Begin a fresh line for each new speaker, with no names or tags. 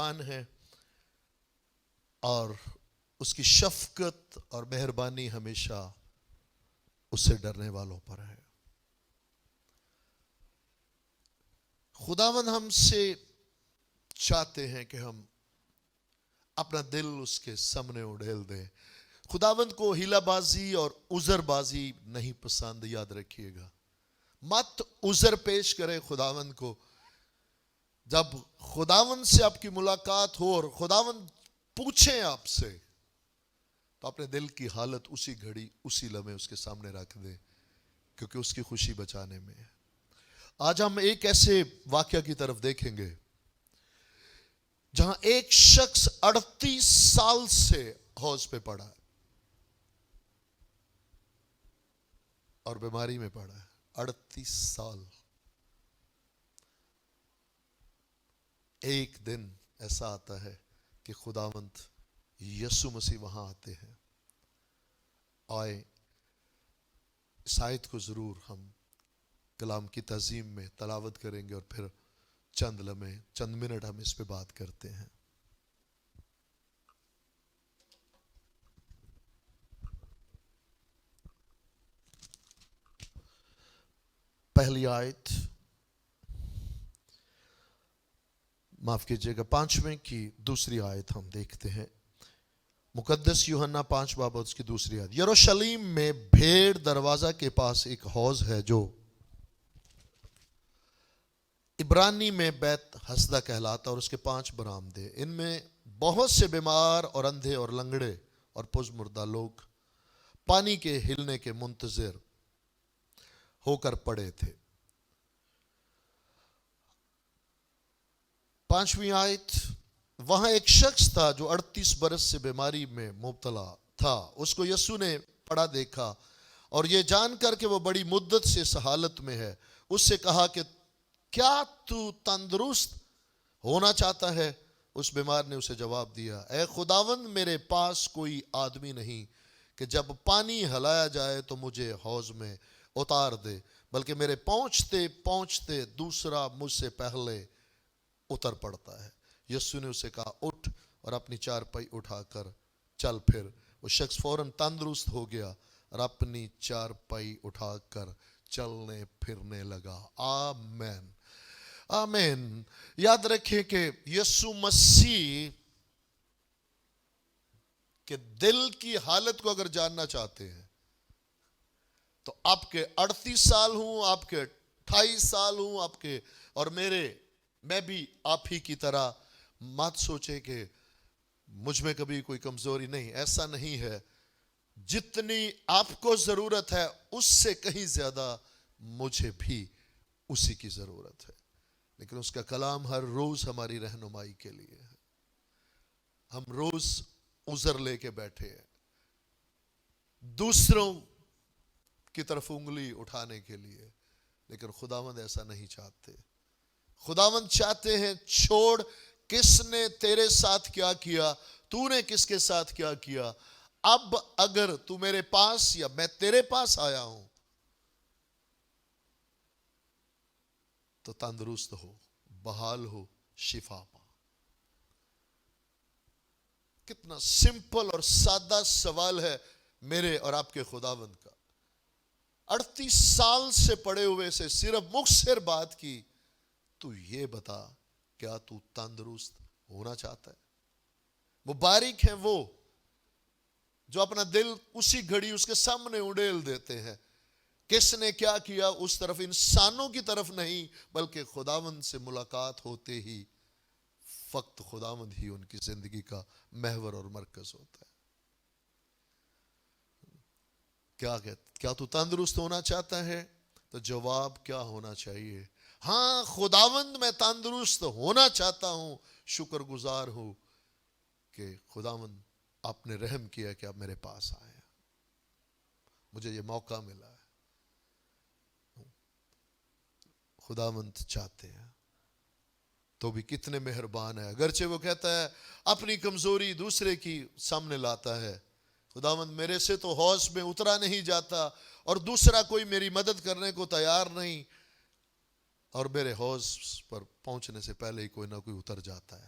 مہربان ہے اور اس کی شفقت اور مہربانی ہمیشہ اس سے ڈرنے والوں پر ہے. خداوند ہم سے چاہتے ہیں کہ ہم اپنا دل اس کے سامنے اڑیل دیں. خداوند کو ہیلا بازی اور عذر بازی نہیں پسند، یاد رکھیے گا. مت عذر پیش کرے خداوند کو. جب خداوند سے آپ کی ملاقات ہو اور خداوند پوچھیں آپ سے، تو اپنے دل کی حالت اسی گھڑی اسی لمحے اس کے سامنے رکھ دے، کیونکہ اس کی خوشی بچانے میں ہے. آج ہم ایک ایسے واقعہ کی طرف دیکھیں گے جہاں ایک شخص 38 سال سے حوض پہ پڑا ہے اور بیماری میں پڑا ہے. 38 سال. ایک دن ایسا آتا ہے کہ خداوند یسوع مسیح وہاں آتے ہیں. آئے اس آیت کو ضرور ہم کلام کی تعظیم میں تلاوت کریں گے اور پھر چند لمحے چند منٹ ہم اس پہ بات کرتے ہیں. پہلی آیت، معاف کیجیے گا، 5ویں کی دوسری آیت ہم دیکھتے ہیں. مقدس یوحنا 5 باب اس کی دوسری آیت. یروشلم میں بھیڑ دروازہ کے پاس ایک حوض ہے جو عبرانی میں بیت حسدہ کہلاتا اور اس کے 5 برآمدے. ان میں بہت سے بیمار اور اندھے اور لنگڑے اور پز مردہ لوگ پانی کے ہلنے کے منتظر ہو کر پڑے تھے. 5ویں آیت، وہاں ایک شخص تھا جو 38 برس سے بیماری میں مبتلا تھا. اس کو یسوع نے پڑا دیکھا اور یہ جان کر کہ وہ بڑی مدت سے اس حالت میں ہے، اس سے کہا کہ کیا تو تندرست ہونا چاہتا ہے؟ اس بیمار نے اسے جواب دیا، اے خداوند، میرے پاس کوئی آدمی نہیں کہ جب پانی ہلایا جائے تو مجھے حوض میں اتار دے، بلکہ میرے پہنچتے پہنچتے دوسرا مجھ سے پہلے اتر پڑتا ہے. یسوع نے اسے کہا، اٹھ اور اپنی چارپائی اٹھا کر چل پھر. وہ شخص فوراً تندرست ہو گیا اور اپنی چارپائی اٹھا کر چلنے پھرنے لگا. آمین آمین. یاد رکھیں کہ یسوع مسیح کے دل کی حالت کو اگر جاننا چاہتے ہیں تو آپ کے 38 سال ہوں، آپ کے 28 سال ہوں، آپ کے اور میں بھی آپ ہی کی طرح مت سوچے کہ مجھ میں کبھی کوئی کمزوری نہیں. ایسا نہیں ہے. جتنی آپ کو ضرورت ہے اس سے کہیں زیادہ مجھے بھی اسی کی ضرورت ہے. لیکن اس کا کلام ہر روز ہماری رہنمائی کے لیے ہے. ہم روز عذر لے کے بیٹھے ہیں دوسروں کی طرف انگلی اٹھانے کے لیے، لیکن خداوند ایسا نہیں چاہتے. خداوند چاہتے ہیں چھوڑ کس نے تیرے ساتھ کیا کیا، تو نے کس کے ساتھ کیا کیا. اب اگر تو میرے پاس یا میں تیرے پاس آیا ہوں تو تندرست ہو، بحال ہو، شفا پا. کتنا سمپل اور سادہ سوال ہے میرے اور آپ کے خداوند کا. 38 سال سے پڑے ہوئے سے صرف مختصر بات کی، تو یہ بتا کیا تو تندرست ہونا چاہتا ہے؟ مبارک ہیں وہ جو اپنا دل اسی گھڑی اس کے سامنے اڑیل دیتے ہیں. کس نے کیا کیا اس طرف، انسانوں کی طرف نہیں، بلکہ خداوند سے ملاقات ہوتے ہی فقط خداوند ہی ان کی زندگی کا محور اور مرکز ہوتا ہے. کیا تو تندرست ہونا چاہتا ہے؟ تو جواب کیا ہونا چاہیے؟ ہاں خداوند، میں تندرست ہونا چاہتا ہوں. شکر گزار ہوں کہ خداوند آپ نے رحم کیا کہ آپ میرے پاس آئے، مجھے یہ موقع ملا ہے. خداوند چاہتے ہیں تو بھی کتنے مہربان ہے. اگرچہ وہ کہتا ہے اپنی کمزوری دوسرے کی سامنے لاتا ہے. خداوند میرے سے تو حوض میں اترا نہیں جاتا اور دوسرا کوئی میری مدد کرنے کو تیار نہیں، اور میرے حوض پر پہنچنے سے پہلے ہی کوئی نہ کوئی اتر جاتا ہے.